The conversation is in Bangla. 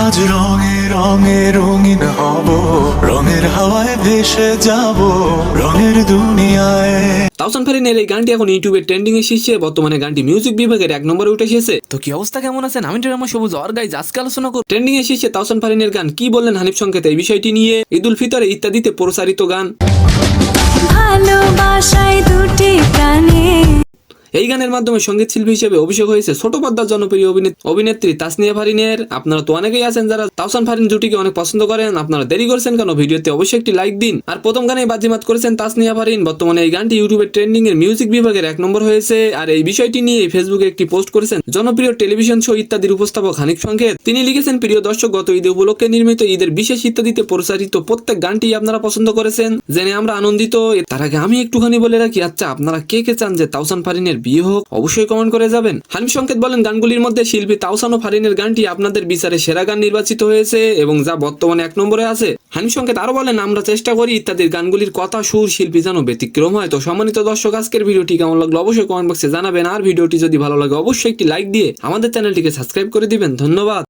আজ রঙে রঙে রঙিন হব, রঙের হাওয়ায় ভেসে যাব, রঙের দুনিয়ায়। তাওসান ফারিনের এই গানটি এখন ইউটিউবে ট্রেন্ডিং এ শীর্ষে, বর্তমানে গানটি মিউজিক বিভাগের 1 নম্বরে উঠে এসেছে। তো কি অবস্থা, কেমন আছেন? আমি আমার সবুজ আর গাইজ আজকে আলোচনা করব ট্রেন্ডিং এ শীর্ষে তাওসান ফারিনের গান কি বললেন হানিফ সংকেত এই বিষয়টি নিয়ে, ঈদুল ফিতরে ইত্যাদিতে প্রচারিত গান। ভালোবাসায় দুটি প্রাণী। এই গানের মাধ্যমে সঙ্গীত শিল্পী হিসেবে অভিষেক হয়েছে ছোট পর্দার জনপ্রিয় অভিনেত্রী তাসনিয়া ফারিনের। আপনারা তো অনেকেই আছেন যারা তাওসান ফারিন জুটিকে অনেক পছন্দ করেন। আপনারা দেরি করছেন কেন? ভিডিওতে অবশ্যই একটি লাইক দিন। আর প্রথম গানে বাজিমাত করেছেন তাসনিয়া ফারিন। বর্তমানে এই গানটি ইউটিউবে ট্রেন্ডিং এর মিউজিক বিভাগের 1 নম্বর হয়েছে। আর এই বিষয়টি নিয়ে ফেসবুকে একটি পোস্ট করেছেন জনপ্রিয় টেলিভিশন শো ইত্যাদির উপস্থাপক হানিফ সংকেত। তিনি লিখেছেন, প্রিয় দর্শক, গত ঈদ উপলক্ষে নির্মিত ঈদের বিশেষ ইত্যাদিতে প্রচারিত প্রত্যেক গানটি আপনারা পছন্দ করেছেন, জেনে আমরা আনন্দিত। তার আগে আমি একটুখানি বলে রাখি, আচ্ছা আপনারা কে কে চান যে তাওসান ফারিনের বিয়ে হোক? অবশ্যই কমেন্ট করে যাবেন। হানিফ সংকেত বলেন, গানগুলির মধ্যে শিল্পী তাওসান ও ফারিনের গানটি আপনাদের বিচারে সেরা গান নির্বাচিত হয়েছে এবং যা বর্তমানে 1 নম্বরে আছে। হানিফ সংকেত আরো বলেন, আমরা চেষ্টা করি ইত্যাদির গানগুলির কথা, সুর, শিল্পী যেন ব্যতিক্রম হয়। তো সম্মানিত দর্শক, আজকের ভিডিওটি কেমন লাগলো অবশ্যই কমেন্ট বক্সে জানাবেন। আর ভিডিওটি যদি ভালো লাগে অবশ্যই একটি লাইক দিয়ে আমাদের চ্যানেলটিকে সাবস্ক্রাইব করে দিবেন। ধন্যবাদ।